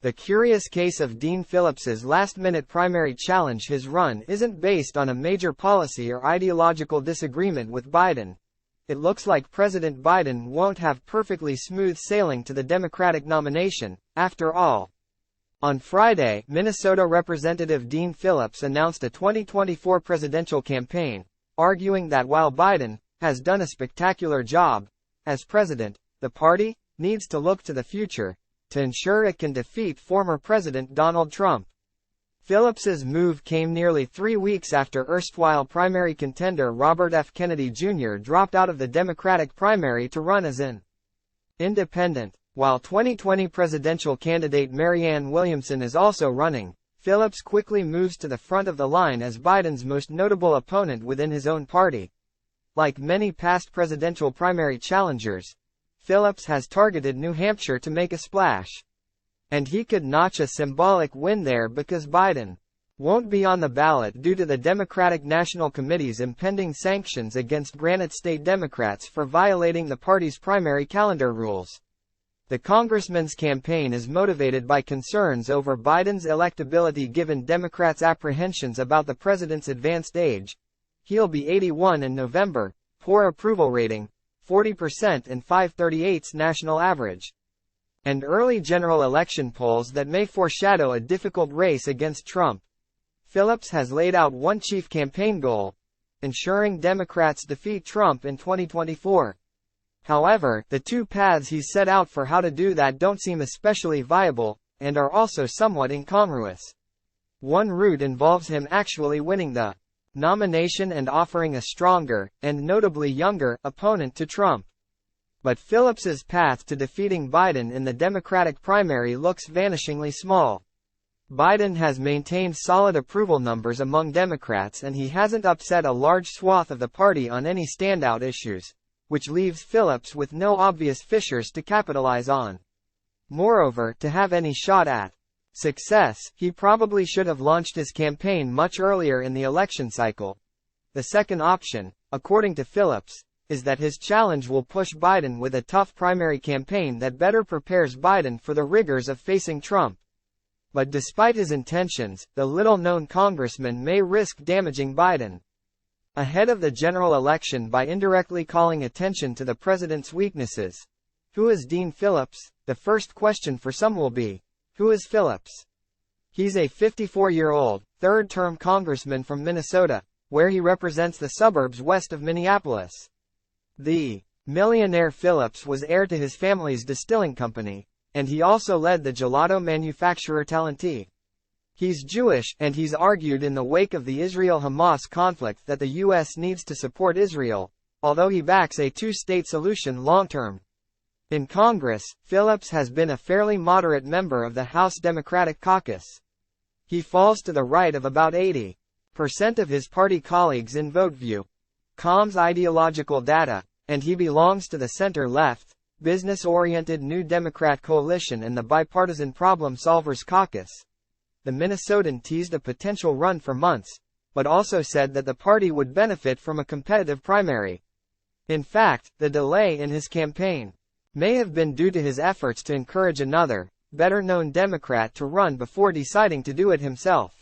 The curious case of Dean Phillips's last-minute primary challenge his run isn't based on a major policy or ideological disagreement with Biden. It looks like President Biden won't have perfectly smooth sailing to the Democratic nomination, after all. On Friday, Minnesota Representative Dean Phillips announced a 2024 presidential campaign, arguing that while Biden has done a spectacular job as president, the party needs to look to the future to ensure it can defeat former President Donald Trump. Phillips's move came nearly 3 weeks after erstwhile primary contender Robert F. Kennedy Jr. dropped out of the Democratic primary to run as an independent. While 2020 presidential candidate Marianne Williamson is also running, Phillips quickly moves to the front of the line as Biden's most notable opponent within his own party. Like many past presidential primary challengers, Phillips has targeted New Hampshire to make a splash. And he could notch a symbolic win there because Biden won't be on the ballot due to the Democratic National Committee's impending sanctions against Granite State Democrats for violating the party's primary calendar rules. The congressman's campaign is motivated by concerns over Biden's electability given Democrats' apprehensions about the president's advanced age. He'll be 81 in November, poor approval rating, 40% and 5/38 national average. And early general election polls that may foreshadow a difficult race against Trump. Phillips has laid out one chief campaign goal: ensuring Democrats defeat Trump in 2024. However, the two paths he's set out for how to do that don't seem especially viable, and are also somewhat incongruous. One route involves him actually winning the nomination and offering a stronger, and notably younger, opponent to Trump. But Phillips's path to defeating Biden in the Democratic primary looks vanishingly small. Biden has maintained solid approval numbers among Democrats and he hasn't upset a large swath of the party on any standout issues, which leaves Phillips with no obvious fissures to capitalize on. Moreover, to have any shot at success, he probably should have launched his campaign much earlier in the election cycle. The second option, according to Phillips, is that his challenge will push Biden with a tough primary campaign that better prepares Biden for the rigors of facing Trump. But despite his intentions, the little-known congressman may risk damaging Biden ahead of the general election by indirectly calling attention to the president's weaknesses. Who is Dean Phillips? The first question for some will be, who is Phillips? He's a 54-year-old, third-term congressman from Minnesota, where he represents the suburbs west of Minneapolis. The millionaire Phillips was heir to his family's distilling company, and he also led the gelato manufacturer Talenti. He's Jewish, and he's argued in the wake of the Israel-Hamas conflict that the U.S. needs to support Israel, although he backs a two-state solution long-term. In Congress, Phillips has been a fairly moderate member of the House Democratic Caucus. He falls to the right of about 80% of his party colleagues in VoteView.com's ideological data, and he belongs to the center-left, business-oriented New Democrat coalition and the bipartisan Problem Solvers Caucus. The Minnesotan teased a potential run for months, but also said that the party would benefit from a competitive primary. In fact, the delay in his campaign may have been due to his efforts to encourage another, better-known Democrat to run before deciding to do it himself.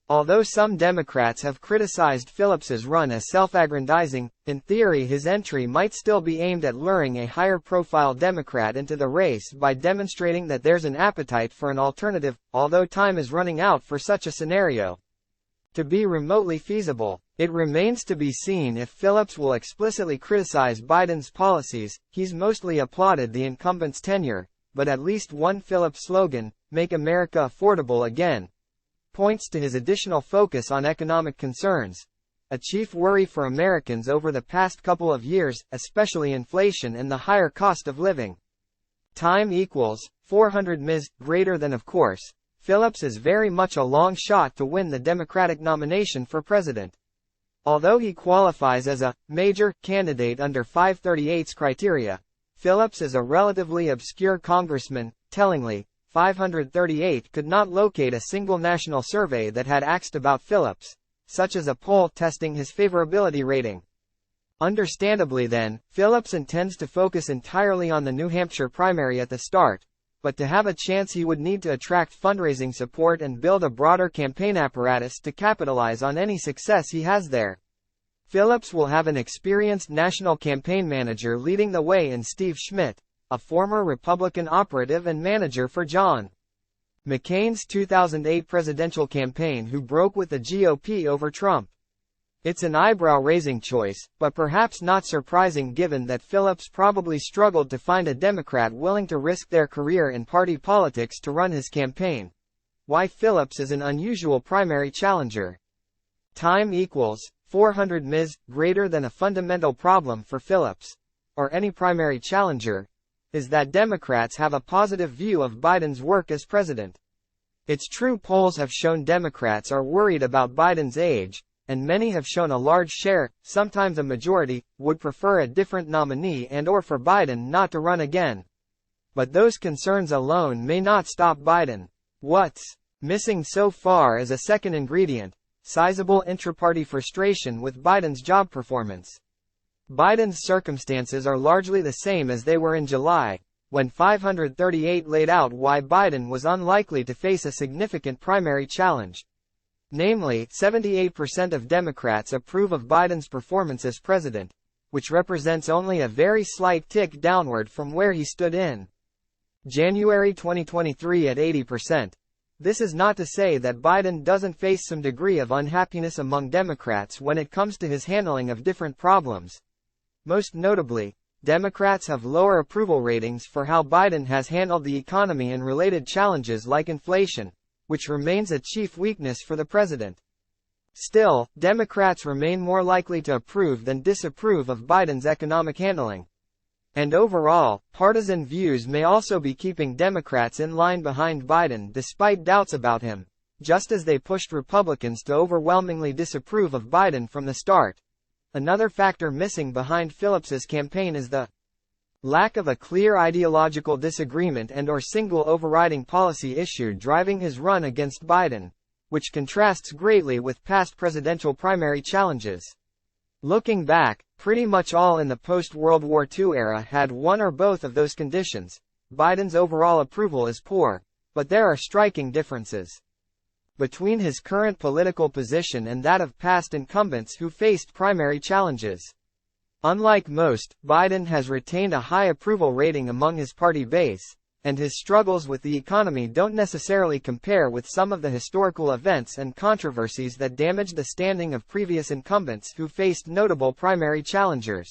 Although some Democrats have criticized Phillips's run as self-aggrandizing, in theory his entry might still be aimed at luring a higher-profile Democrat into the race by demonstrating that there's an appetite for an alternative, although time is running out for such a scenario to be remotely feasible. It remains to be seen if Phillips will explicitly criticize Biden's policies. He's mostly applauded the incumbent's tenure, but at least one Phillips slogan, "Make America Affordable Again," points to his additional focus on economic concerns, a chief worry for Americans over the past couple of years, especially inflation and the higher cost of living. Time equals 400 Ms. greater than. Of course, Phillips is very much a long shot to win the Democratic nomination for president. Although he qualifies as a major candidate under 538's criteria, Phillips is a relatively obscure congressman. Tellingly, 538 could not locate a single national survey that had asked about Phillips, such as a poll testing his favorability rating. Understandably then, Phillips intends to focus entirely on the New Hampshire primary at the start, but to have a chance he would need to attract fundraising support and build a broader campaign apparatus to capitalize on any success he has there. Phillips will have an experienced national campaign manager leading the way in Steve Schmidt, a former Republican operative and manager for John McCain's 2008 presidential campaign, who broke with the GOP over Trump. It's an eyebrow-raising choice, but perhaps not surprising given that Phillips probably struggled to find a Democrat willing to risk their career in party politics to run his campaign. Why Phillips is an unusual primary challenger. Time equals 400 ms. Greater than a fundamental problem for Phillips, or any primary challenger, is that Democrats have a positive view of Biden's work as president. It's true polls have shown Democrats are worried about Biden's age, and many have shown a large share, sometimes a majority, would prefer a different nominee and/or for Biden not to run again. But those concerns alone may not stop Biden. What's missing so far is a second ingredient: sizable intra-party frustration with Biden's job performance. Biden's circumstances are largely the same as they were in July, when 538 laid out why Biden was unlikely to face a significant primary challenge. Namely, 78% of Democrats approve of Biden's performance as president, which represents only a very slight tick downward from where he stood in January 2023 at 80%. This is not to say that Biden doesn't face some degree of unhappiness among Democrats when it comes to his handling of different problems. Most notably, Democrats have lower approval ratings for how Biden has handled the economy and related challenges like inflation, which remains a chief weakness for the president. Still, Democrats remain more likely to approve than disapprove of Biden's economic handling. And overall, partisan views may also be keeping Democrats in line behind Biden despite doubts about him, just as they pushed Republicans to overwhelmingly disapprove of Biden from the start. Another factor missing behind Phillips's campaign is the lack of a clear ideological disagreement and/or single overriding policy issue driving his run against Biden, which contrasts greatly with past presidential primary challenges. Looking back, pretty much all in the post-World War II era had one or both of those conditions. Biden's overall approval is poor, but there are striking differences between his current political position and that of past incumbents who faced primary challenges. Unlike most, Biden has retained a high approval rating among his party base, and his struggles with the economy don't necessarily compare with some of the historical events and controversies that damaged the standing of previous incumbents who faced notable primary challengers.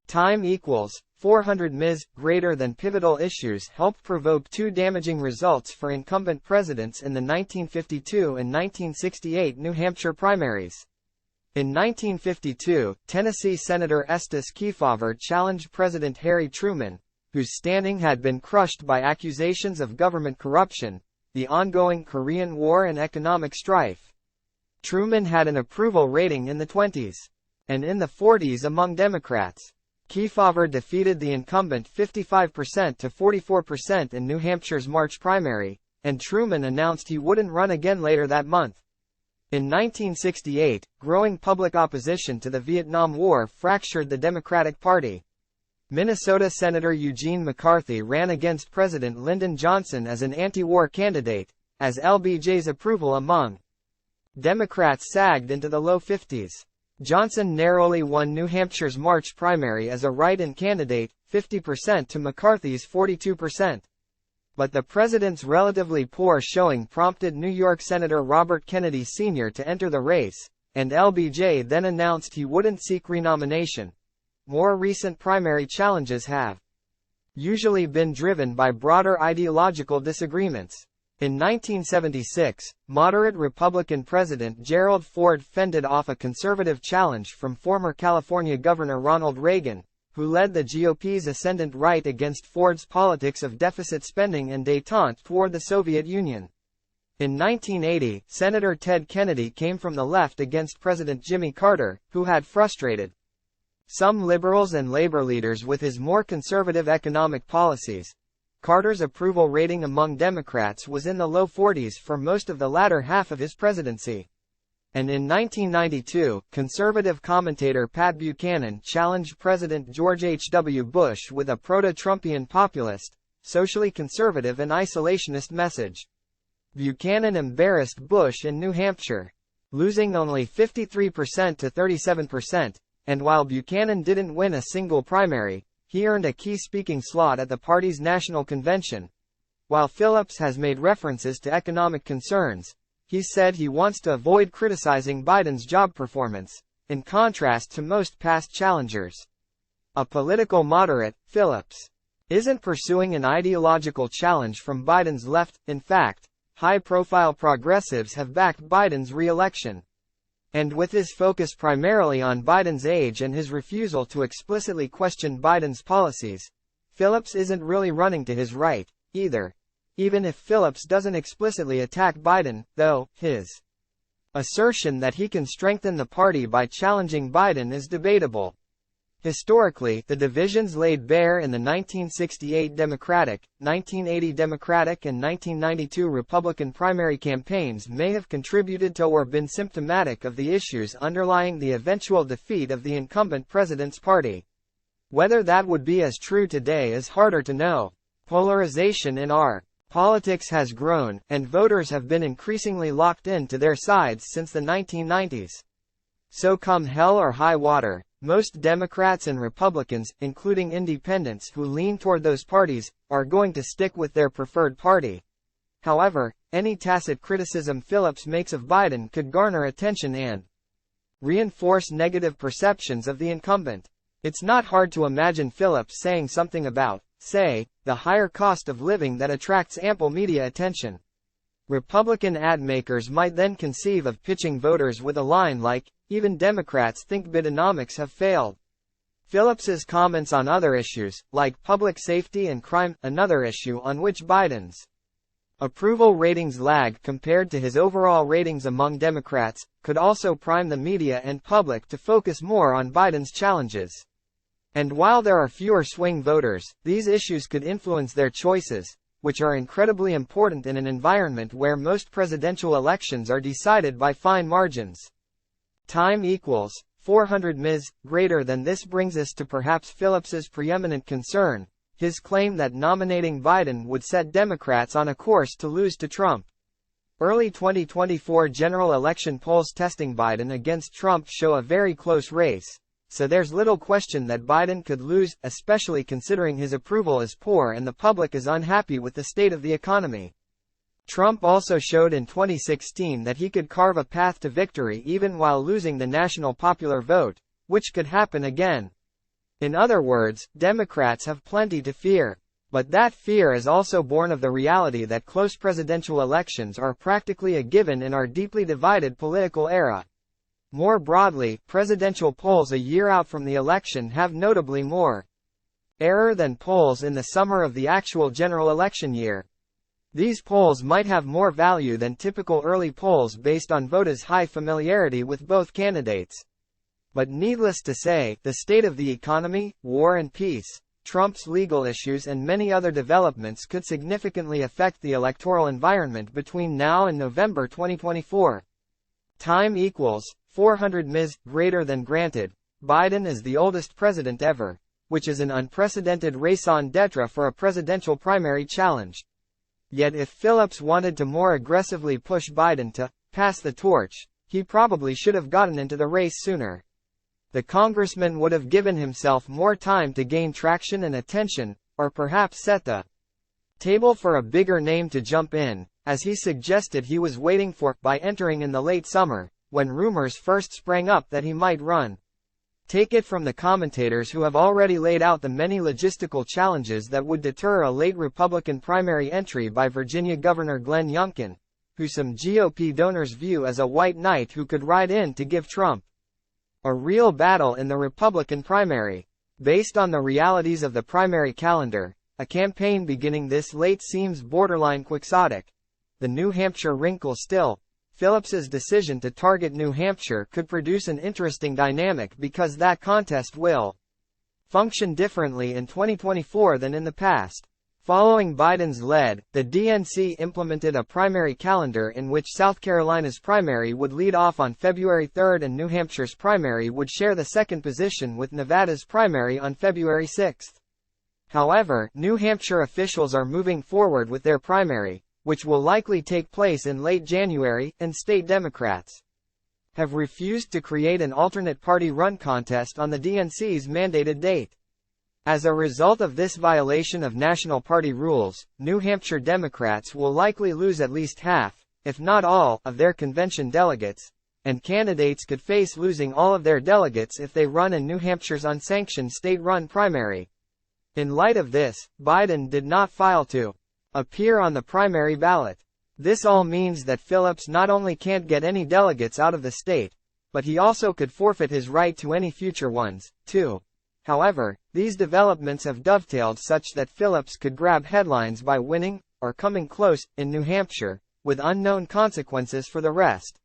Time equals 400 ms. Greater than pivotal issues helped provoke two damaging results for incumbent presidents in the 1952 and 1968 New Hampshire primaries. In 1952, Tennessee Senator Estes Kefauver challenged President Harry Truman, whose standing had been crushed by accusations of government corruption, the ongoing Korean War and economic strife. Truman had an approval rating in the 20s and in the 40s among Democrats. Kefauver defeated the incumbent 55% to 44% in New Hampshire's March primary, and Truman announced he wouldn't run again later that month. In 1968, growing public opposition to the Vietnam War fractured the Democratic Party. Minnesota Senator Eugene McCarthy ran against President Lyndon Johnson as an anti-war candidate, as LBJ's approval among Democrats sagged into the low 50s. Johnson narrowly won New Hampshire's March primary as a write-in candidate, 50% to McCarthy's 42%. But the president's relatively poor showing prompted New York Senator Robert Kennedy Sr. to enter the race, and LBJ then announced he wouldn't seek renomination. More recent primary challenges have usually been driven by broader ideological disagreements. In 1976, moderate Republican President Gerald Ford fended off a conservative challenge from former California Governor Ronald Reagan, who led the GOP's ascendant right against Ford's politics of deficit spending and détente toward the Soviet Union. In 1980, Senator Ted Kennedy came from the left against President Jimmy Carter, who had frustrated some liberals and labor leaders with his more conservative economic policies. Carter's approval rating among Democrats was in the low 40s for most of the latter half of his presidency. And in 1992, conservative commentator Pat Buchanan challenged President George H.W. Bush with a proto-Trumpian populist, socially conservative and isolationist message. Buchanan embarrassed Bush in New Hampshire, losing only 53% to 37%, and while Buchanan didn't win a single primary, he earned a key speaking slot at the party's national convention. While Phillips has made references to economic concerns, he said he wants to avoid criticizing Biden's job performance, in contrast to most past challengers. A political moderate, Phillips isn't pursuing an ideological challenge from Biden's left. In fact, high-profile progressives have backed Biden's re-election. And with his focus primarily on Biden's age and his refusal to explicitly question Biden's policies, Phillips isn't really running to his right, either. Even if Phillips doesn't explicitly attack Biden, though, his assertion that he can strengthen the party by challenging Biden is debatable. Historically, the divisions laid bare in the 1968 Democratic, 1980 Democratic and 1992 Republican primary campaigns may have contributed to or been symptomatic of the issues underlying the eventual defeat of the incumbent president's party. Whether that would be as true today is harder to know. Polarization in our politics has grown, and voters have been increasingly locked into their sides since the 1990s. So come hell or high water, most Democrats and Republicans, including independents who lean toward those parties, are going to stick with their preferred party. However, any tacit criticism Phillips makes of Biden could garner attention and reinforce negative perceptions of the incumbent. It's not hard to imagine Phillips saying something about, say, the higher cost of living that attracts ample media attention. Republican ad makers might then conceive of pitching voters with a line like, "Even Democrats think Bidenomics have failed." Phillips's comments on other issues, like public safety and crime, another issue on which Biden's approval ratings lag compared to his overall ratings among Democrats, could also prime the media and public to focus more on Biden's challenges. And while there are fewer swing voters, these issues could influence their choices, which are incredibly important in an environment where most presidential elections are decided by fine margins. Time equals 400 ms. Greater than this brings us to perhaps Phillips's preeminent concern, his claim that nominating Biden would set Democrats on a course to lose to Trump. Early 2024 general election polls testing Biden against Trump show a very close race, so there's little question that Biden could lose, especially considering his approval is poor and the public is unhappy with the state of the economy. Trump also showed in 2016 that he could carve a path to victory even while losing the national popular vote, which could happen again. In other words, Democrats have plenty to fear. But that fear is also born of the reality that close presidential elections are practically a given in our deeply divided political era. More broadly, presidential polls a year out from the election have notably more error than polls in the summer of the actual general election year. These polls might have more value than typical early polls based on voters' high familiarity with both candidates. But needless to say, the state of the economy, war and peace, Trump's legal issues and many other developments could significantly affect the electoral environment between now and November 2024. Time equals 400 ms. Greater than granted. Biden is the oldest president ever, which is an unprecedented raison d'etre for a presidential primary challenge. Yet if Phillips wanted to more aggressively push Biden to pass the torch, he probably should have gotten into the race sooner. The congressman would have given himself more time to gain traction and attention, or perhaps set the table for a bigger name to jump in, as he suggested he was waiting for, by entering in the late summer, when rumors first sprang up that he might run. Take it from the commentators who have already laid out the many logistical challenges that would deter a late Republican primary entry by Virginia Governor Glenn Youngkin, who some GOP donors view as a white knight who could ride in to give Trump a real battle in the Republican primary. Based on the realities of the primary calendar, a campaign beginning this late seems borderline quixotic. The New Hampshire wrinkle still, Phillips's decision to target New Hampshire could produce an interesting dynamic because that contest will function differently in 2024 than in the past. Following Biden's lead, the DNC implemented a primary calendar in which South Carolina's primary would lead off on February 3 and New Hampshire's primary would share the second position with Nevada's primary on February 6. However, New Hampshire officials are moving forward with their primary, which will likely take place in late January, and state Democrats have refused to create an alternate party-run contest on the DNC's mandated date. As a result of this violation of national party rules, New Hampshire Democrats will likely lose at least half, if not all, of their convention delegates, and candidates could face losing all of their delegates if they run in New Hampshire's unsanctioned state-run primary. In light of this, Biden did not file to appear on the primary ballot. This all means that Phillips not only can't get any delegates out of the state, but he also could forfeit his right to any future ones, too. However, these developments have dovetailed such that Phillips could grab headlines by winning, or coming close, in New Hampshire, with unknown consequences for the rest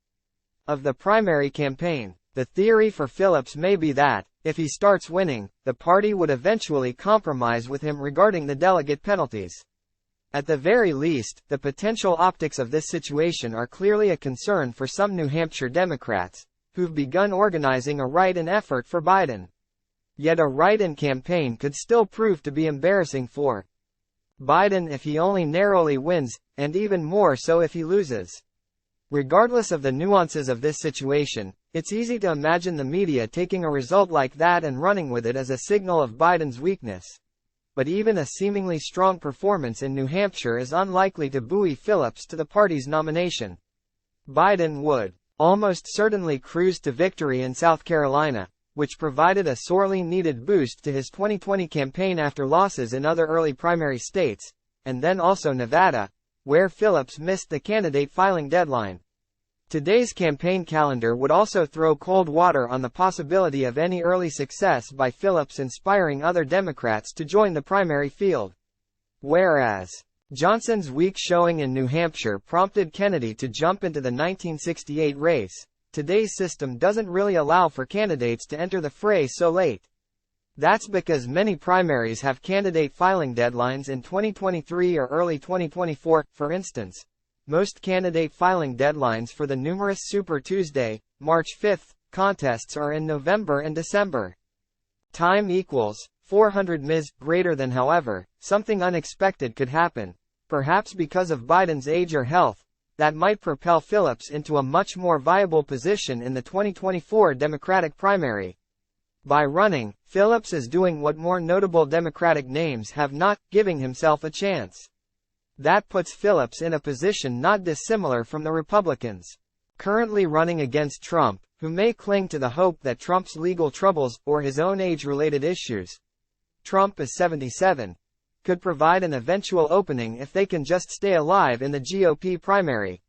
of the primary campaign. The theory for Phillips may be that, if he starts winning, the party would eventually compromise with him regarding the delegate penalties. At the very least, the potential optics of this situation are clearly a concern for some New Hampshire Democrats, who've begun organizing a write-in effort for Biden. Yet a write-in campaign could still prove to be embarrassing for Biden if he only narrowly wins, and even more so if he loses. Regardless of the nuances of this situation, it's easy to imagine the media taking a result like that and running with it as a signal of Biden's weakness. But even a seemingly strong performance in New Hampshire is unlikely to buoy Phillips to the party's nomination. Biden would almost certainly cruise to victory in South Carolina, which provided a sorely needed boost to his 2020 campaign after losses in other early primary states, and then also Nevada, where Phillips missed the candidate filing deadline. Today's campaign calendar would also throw cold water on the possibility of any early success by Phillips inspiring other Democrats to join the primary field. Whereas Johnson's weak showing in New Hampshire prompted Kennedy to jump into the 1968 race, today's system doesn't really allow for candidates to enter the fray so late. That's because many primaries have candidate filing deadlines in 2023 or early 2024, for instance. Most candidate filing deadlines for the numerous Super Tuesday, March 5th, contests are in November and December. Time equals 400 ms. Greater than. However, something unexpected could happen, perhaps because of Biden's age or health, that might propel Phillips into a much more viable position in the 2024 Democratic primary. By running, Phillips is doing what more notable Democratic names have not, giving himself a chance. That puts Phillips in a position not dissimilar from the Republicans currently running against Trump, who may cling to the hope that Trump's legal troubles, or his own age-related issues, Trump is 77, could provide an eventual opening if they can just stay alive in the GOP primary.